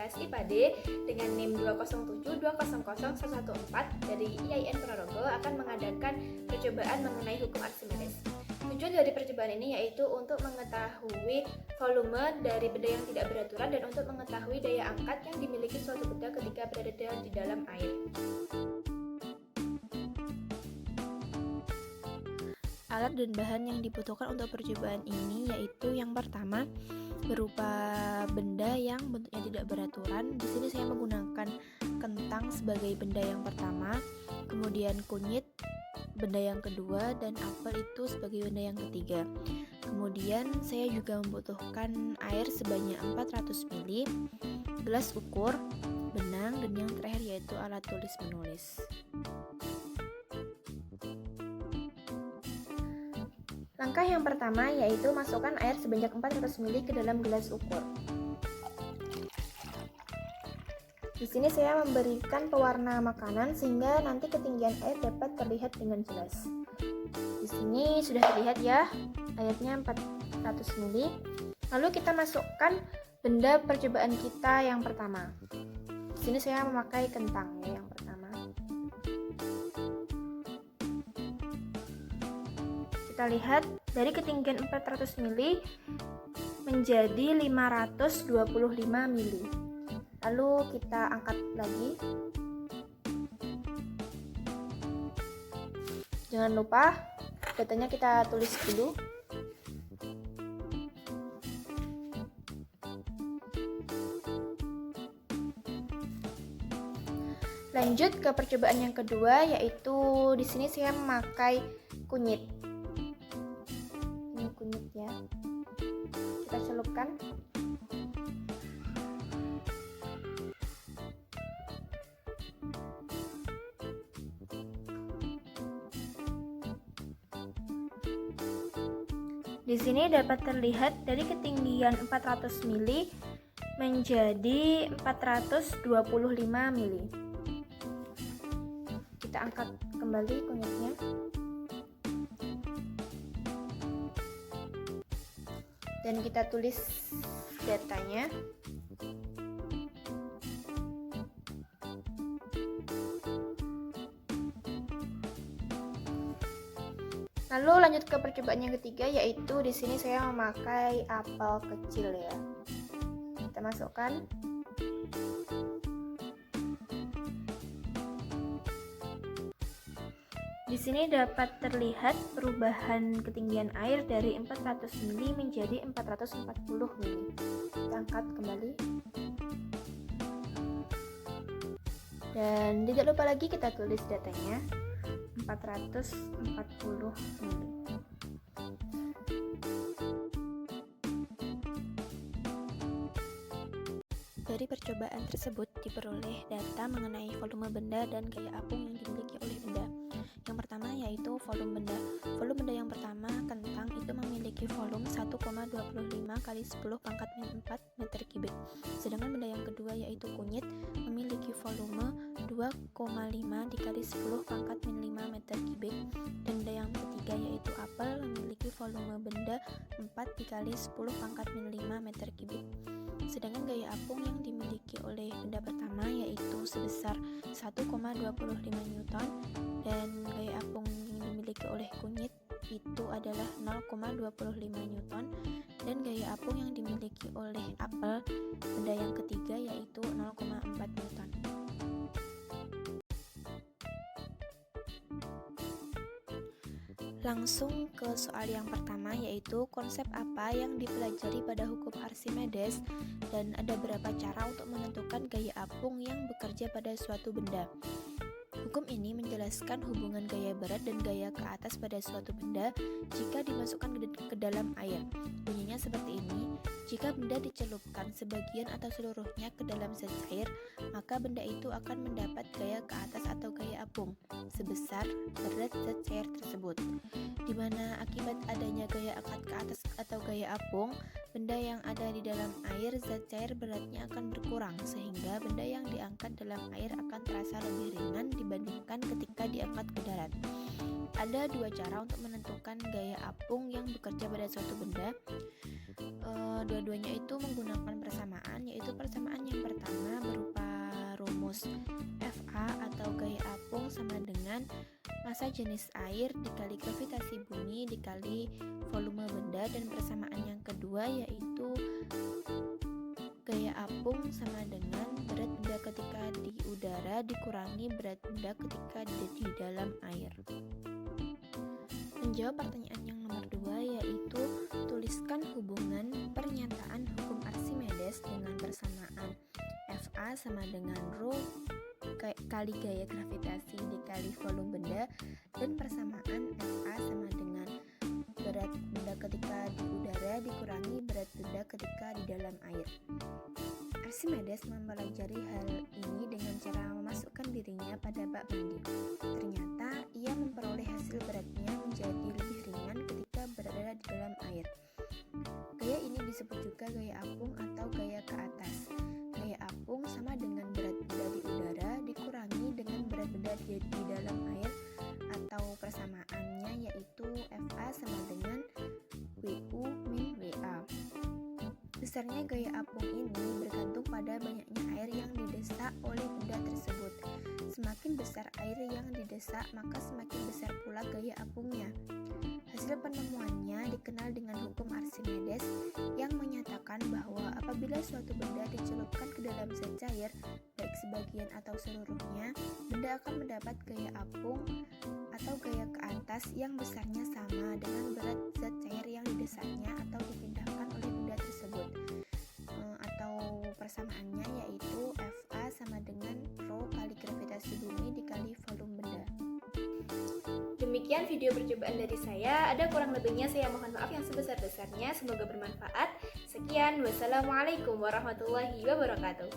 kelas IPA D dengan NIM 207200114 dari IAIN Ponorogo akan mengadakan percobaan mengenai hukum Archimedes. Tujuan dari percobaan ini yaitu untuk mengetahui volume dari benda yang tidak beraturan dan untuk mengetahui daya angkat yang dimiliki suatu benda ketika berada di dalam air. Alat dan bahan yang dibutuhkan untuk percobaan ini yaitu yang pertama berupa benda yang bentuknya tidak beraturan. Di sini saya menggunakan kentang sebagai benda yang pertama, kemudian kunyit benda yang kedua, dan apel itu sebagai benda yang ketiga. Kemudian saya juga membutuhkan air sebanyak 400 ml, gelas ukur, benang, dan yang terakhir yaitu alat tulis menulis. Langkah yang pertama yaitu masukkan air sebanyak 400 ml ke dalam gelas ukur. Di sini saya memberikan pewarna makanan sehingga nanti ketinggian air dapat terlihat dengan jelas. Di sini sudah terlihat ya, airnya 400 ml. Lalu kita masukkan benda percobaan kita yang pertama. Di sini saya memakai kentang ya yang pertama. Kita lihat dari ketinggian 400 ml menjadi 525 ml. Lalu kita angkat lagi. Jangan lupa datanya kita tulis dulu. Lanjut ke percobaan yang kedua, yaitu di sini saya memakai kunyit. Ini kunyit ya. Kita celupkan. Di sini dapat terlihat dari ketinggian 400 ml menjadi 425 ml. Kita angkat kembali kunyitnya. Dan kita tulis datanya. Lalu lanjut ke percobaan yang ketiga, yaitu di sini saya memakai apel kecil ya. Kita masukkan. Di sini dapat terlihat perubahan ketinggian air dari 400 ml menjadi 440 ml. Kita angkat kembali. Dan tidak lupa lagi kita tulis datanya. 440 ml. Dari percobaan tersebut diperoleh data mengenai volume benda dan gaya apung yang dimiliki oleh benda. Yang pertama yaitu volume benda. Volume benda yang pertama, kentang, itu memiliki volume 1,25 kali 10 pangkat min 4 meter kubik. Sedangkan benda yang kedua yaitu kunyit memiliki volume 2,5 dikali 10 pangkat min 5 meter kubik. Dan benda yang ketiga yaitu apel memiliki volume benda 4 dikali 10 pangkat min 5 meter kubik. Sedangkan gaya apung yang dimiliki oleh benda pertama yaitu sebesar 1,25 Newton, dan gaya apung yang dimiliki oleh kunyit itu adalah 0,25 Newton, dan gaya apung yang dimiliki oleh apel benda yang ketiga yaitu 0,4 Newton. Langsung ke soal yang pertama, yaitu konsep apa yang dipelajari pada hukum Archimedes dan ada berapa cara untuk menentukan gaya apung yang bekerja pada suatu benda. Hukum ini menjelaskan hubungan gaya berat dan gaya ke atas pada suatu benda jika dimasukkan ke dalam air. Bunyinya seperti ini: jika benda dicelupkan sebagian atau seluruhnya ke dalam zat cair, maka benda itu akan mendapat gaya ke atas atau gaya apung sebesar berat zat cair tersebut. Di mana akibat adanya gaya angkat ke atas atau gaya apung, benda yang ada di dalam air, zat cair beratnya akan berkurang, sehingga benda yang diangkat dalam air akan terasa lebih ringan dibandingkan ketika diangkat ke darat. Ada dua cara untuk menentukan gaya apung yang bekerja pada suatu benda. Dua-duanya itu menggunakan persamaan, yaitu persamaan yang pertama berupa rumus Fa atau gaya apung sama dengan massa jenis air dikali gravitasi bumi dikali volume benda, dan persamaan yang kedua yaitu gaya apung sama dengan berat benda ketika di udara dikurangi berat benda ketika di dalam air. Menjawab pertanyaan yang nomor 2 yaitu tuliskan hubungan pernyataan hukum Archimedes dengan persamaan Fa sama dengan rho kali gaya gravitasi dikali volume benda, dan persamaan Fa sama dengan berat benda ketika di udara dikurangi berat benda ketika di dalam air. Archimedes mempelajari hal ini dengan cara memasukkan dirinya pada bak mandi. Ternyata ia memperoleh hasil beratnya menjadi lebih ringan ketika berada di dalam air. Gaya ini disebut juga gaya apung atau gaya ke atas. Gaya apung sama dengan berat benda di udara dikurangi dengan berat benda di dalam air, atau persamaannya yaitu Fa sama dengan Wu min Wa. Besarnya gaya apung ini bergantung pada banyaknya air yang didesak oleh benda tersebut. Semakin besar air yang didesak, maka semakin besar pula gaya apungnya. Hasil penemuannya dikenal dengan hukum Archimedes yang menyatakan bahwa apabila suatu benda dicelupkan ke dalam zat cair, baik sebagian atau seluruhnya, benda akan mendapat gaya apung atau gaya ke atas yang besarnya sama dengan berat zat cair yang didesaknya atau dipindahkan oleh benda tersebut. Atau persamaannya yaitu Fa sama dengan rho kali gravitasi bumi dikali volume benda. Demikian video percobaan dari saya. Ada kurang lebihnya saya mohon maaf yang sebesar-besarnya. Semoga bermanfaat. Sekian, wassalamualaikum warahmatullahi wabarakatuh.